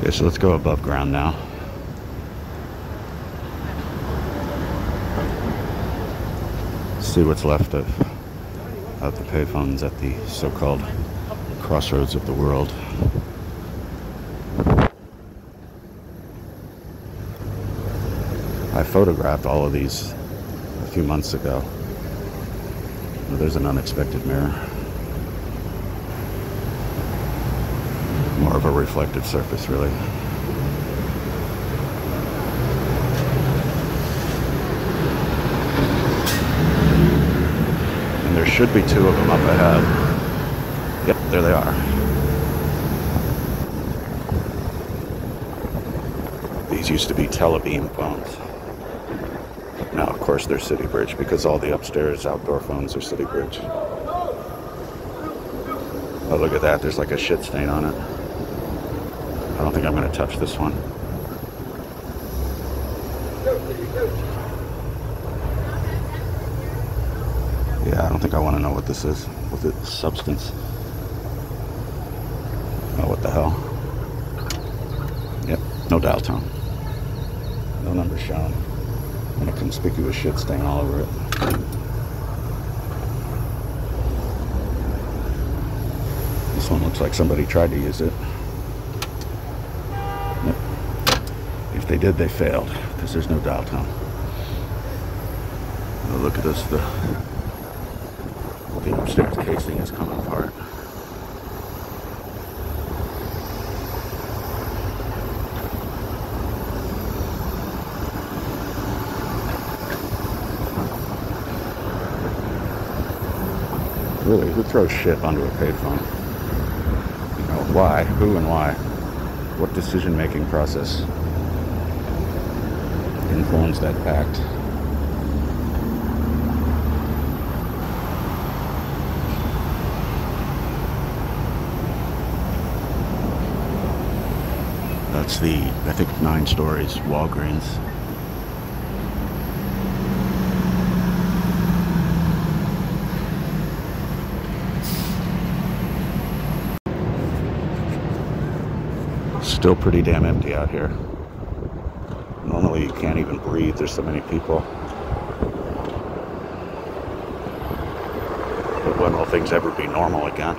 Okay, so let's go above ground now. See what's left of the payphones at the so-called crossroads of the world. I photographed all of these a few months ago. Well, there's an unexpected mirror. More of a reflective surface, really. And there should be two of them up ahead. Yep, there they are. These used to be telebeam phones. Now, of course, they're City Bridge because all the upstairs outdoor phones are City Bridge. Oh, look at that. There's like a shit stain on it. I don't think I'm going to touch this one. Yeah, I don't think I want to know what this is. With its substance. Oh, what the hell? Yep, no dial tone. No number shown. And a conspicuous shit stain all over it. This one looks like somebody tried to use it. Nope. If they did, they failed, because there's no dial tone. Oh, look at this. The upstairs casing is coming apart. Really, who throws shit onto a payphone? You know, why? Who and why? What decision-making process informs that fact? That's the, I think, 9 stories, Walgreens. Still pretty damn empty out here. Normally you can't even breathe, there's so many people. But when will things ever be normal again?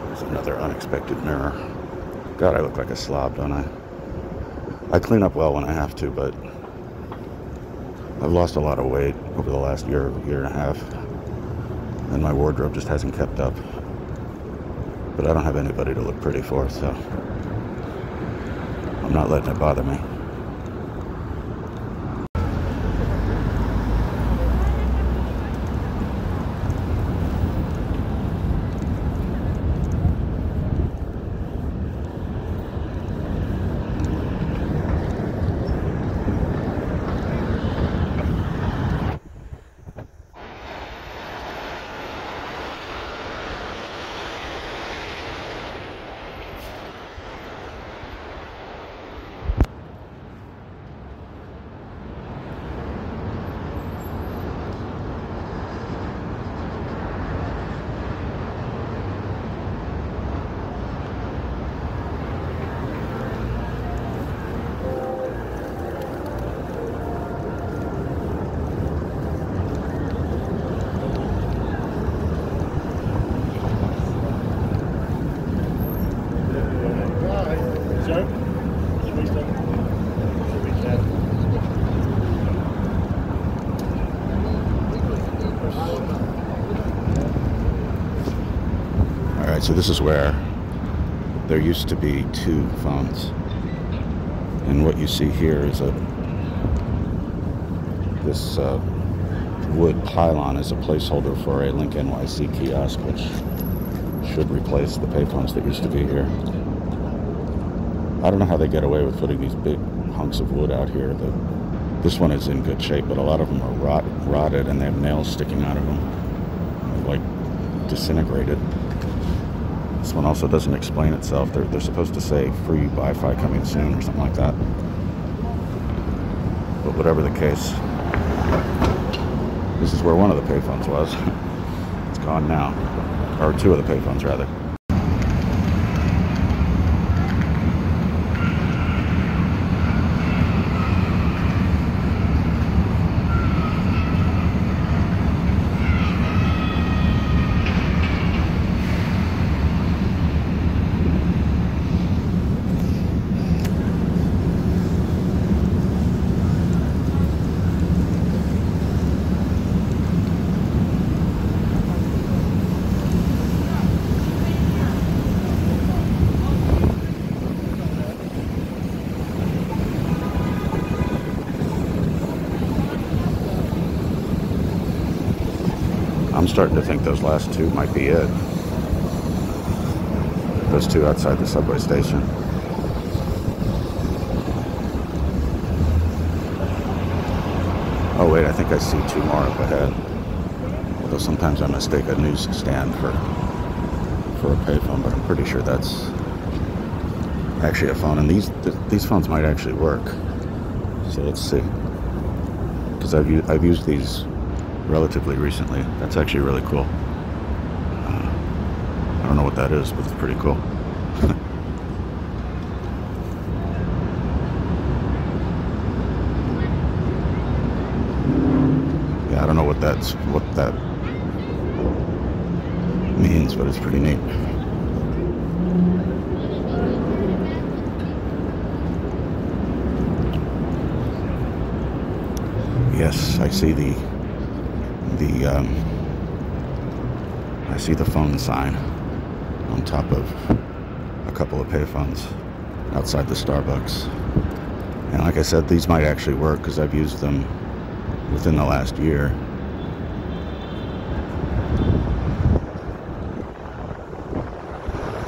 There's another unexpected mirror. God, I look like a slob, don't I? I clean up well when I have to, but I've lost a lot of weight over the last year and a half, and my wardrobe just hasn't kept up. But I don't have anybody to look pretty for, so I'm not letting it bother me. So this is where there used to be 2 phones, and what you see here is this wood pylon is a placeholder for a Link NYC kiosk, which should replace the payphones that used to be here. I don't know how they get away with putting these big hunks of wood out here. This one is in good shape, but a lot of them are rotted, and they have nails sticking out of them, like disintegrated. This one also doesn't explain itself. They're supposed to say free Wi-Fi coming soon or something like that. But whatever the case, this is where one of the payphones was. It's gone now. Or two of the payphones, rather. I'm starting to think those last two might be it. Those two outside the subway station. Oh wait, I think I see two more up ahead. Although sometimes I mistake a newsstand for a payphone, but I'm pretty sure that's actually a phone. And these phones might actually work. So let's see. Because I've used these relatively recently. That's actually really cool. I don't know what that is, but it's pretty cool. Yeah, I don't know what that means, but it's pretty neat. Yes, I see I see the phone sign on top of a couple of payphones outside the Starbucks. And like I said, these might actually work because I've used them within the last year.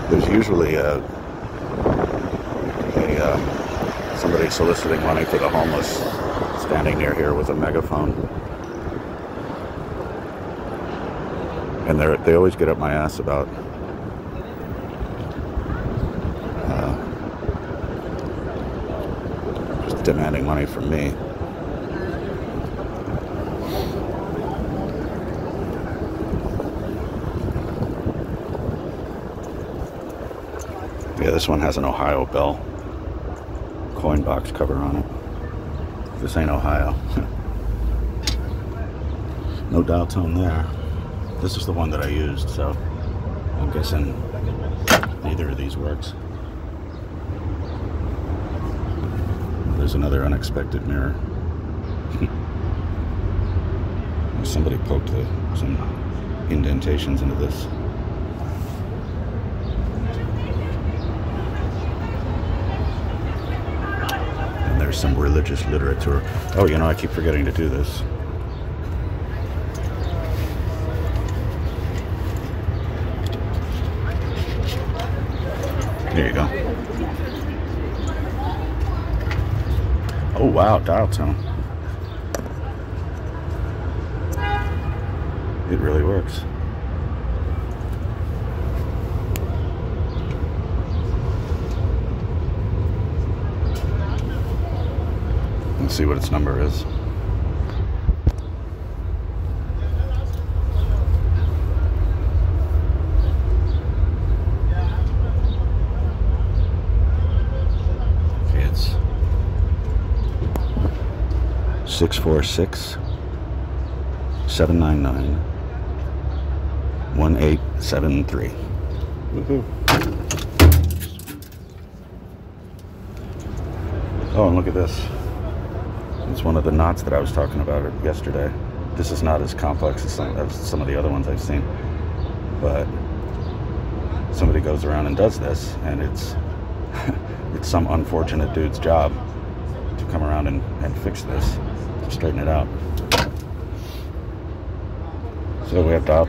There's usually somebody soliciting money for the homeless standing near here with a megaphone. And they always get up my ass about just demanding money from me. Yeah, this one has an Ohio Bell coin box cover on it. This ain't Ohio. No dial tone there. This is the one that I used, so I'm guessing neither of these works. There's another unexpected mirror. Somebody poked some indentations into this. And there's some religious literature. Oh, you know, I keep forgetting to do this. There you go. Oh wow, dial tone. It really works. Let's see what its number is. Okay, it's 646-799-1873. Woohoo. Oh, and look at this. It's one of the knots that I was talking about yesterday. This is not as complex as some of the other ones I've seen. But somebody goes around and does this, and it's it's some unfortunate dude's job to come around and fix this, to straighten it out. So we have dial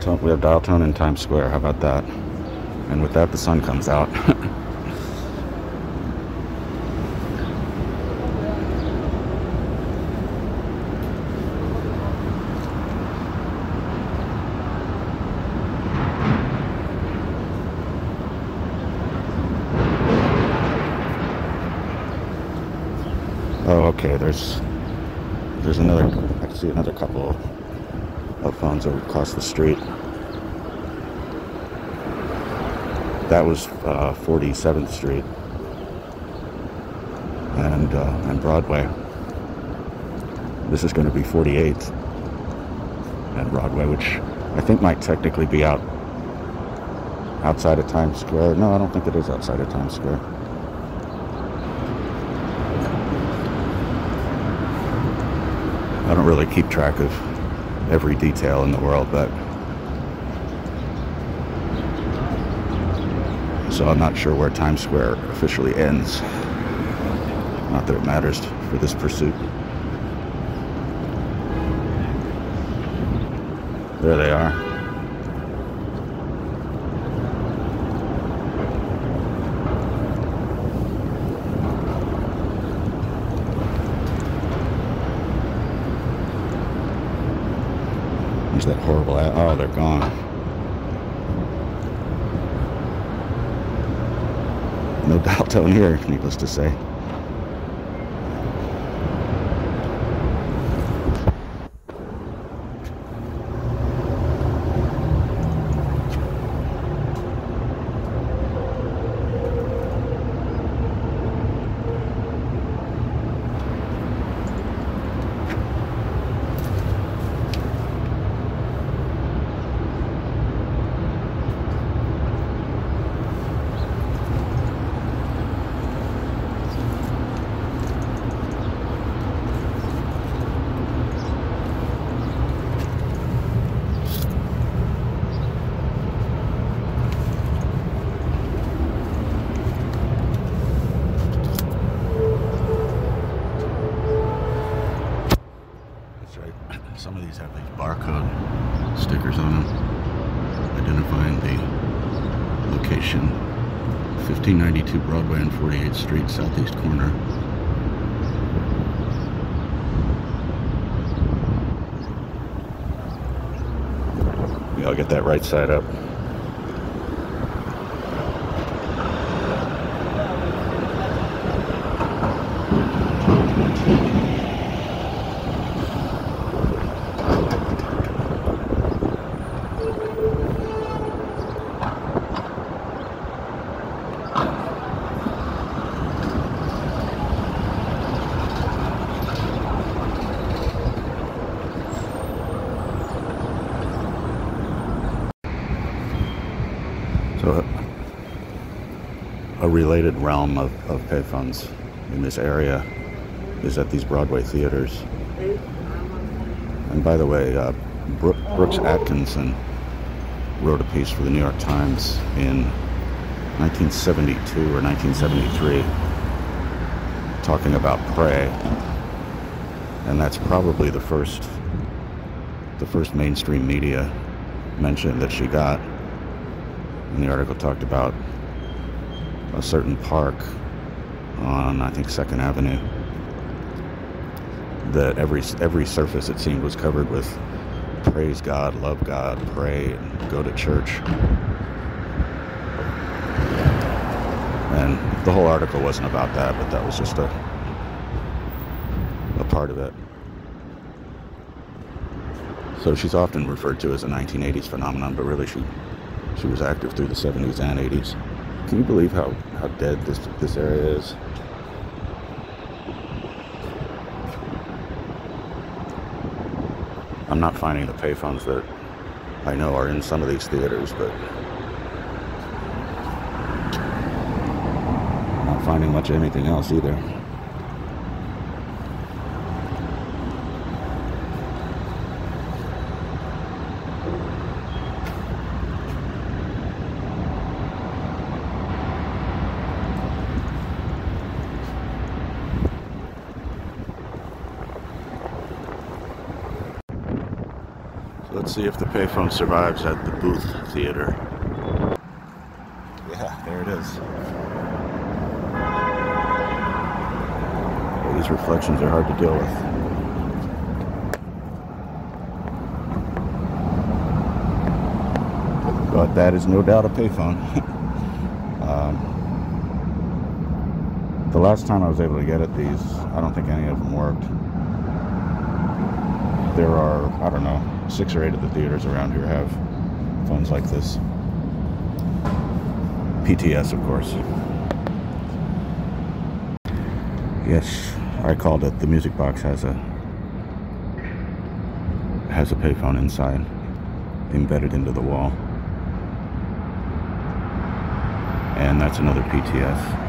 tone in Times Square. How about that? And with that, the sun comes out. Oh, okay. There's another. I can see another couple of phones over across the street. That was 47th Street and Broadway. This is going to be 48th and Broadway, which I think might technically be outside of Times Square. No, I don't think it is outside of Times Square. I don't really keep track of every detail in the world, but so I'm not sure where Times Square officially ends. Not that it matters for this pursuit. There they are. There's that horrible oh, they're gone. No dial tone here, needless to say. Some of these have these barcode stickers on them identifying the location. 1592 Broadway and 48th Street, southeast corner. Yeah, I'll get that right side up. So a related realm of payphones in this area is at these Broadway theaters. And by the way, Brooks Atkinson wrote a piece for the New York Times in 1972 or 1973 talking about Prey, and that's probably the first mainstream media mention that she got. And the article talked about a certain park on, I think, 2nd Avenue that every surface, it seemed, was covered with praise God, love God, pray, and go to church. And the whole article wasn't about that, but that was just a part of it. So she's often referred to as a 1980s phenomenon, but really she was active through the 70s and 80s. Can you believe how dead this area is? I'm not finding the payphones that I know are in some of these theaters, but I'm not finding much of anything else either. Let's see if the payphone survives at the Booth Theater. Yeah, there it is. Well, these reflections are hard to deal with. But that is no doubt a payphone. The last time I was able to get at these, I don't think any of them worked. There are, I don't know, 6 or 8 of the theaters around here have phones like this. PTS, of course. Yes, I called it. The music box has a payphone inside, embedded into the wall. And that's another PTS.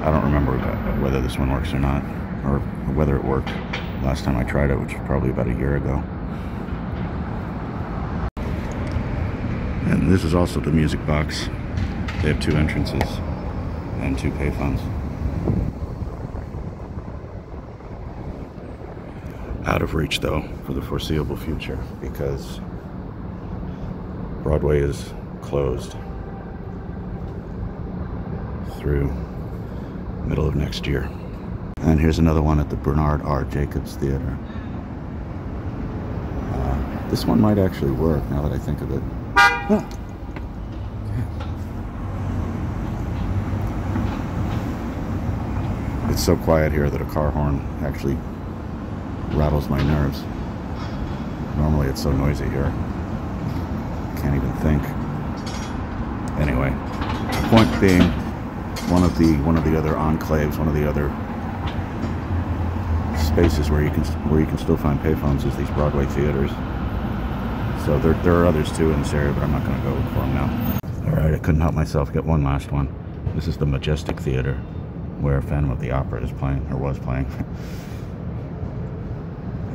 I don't remember whether this one works or not, or whether it worked last time I tried it, which was probably about a year ago. And this is also the music box. They have 2 entrances and 2 payphones. Out of reach, though, for the foreseeable future, because Broadway is closed through middle of next year. And here's another one at the Bernard R. Jacobs Theater. This one might actually work, now that I think of it. It's so quiet here that a car horn actually rattles my nerves. Normally it's so noisy here. Can't even think. Anyway, the point being, one of the other enclaves, one of the other spaces where you can still find payphones is these Broadway theaters. So there are others too in this area, but I'm not going to go look for them now. All right, I couldn't help myself. Get one last one. This is the Majestic Theater, where Phantom of the Opera is playing, or was playing,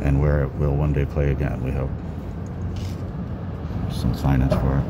and where it will one day play again, we hope. Some signage for it.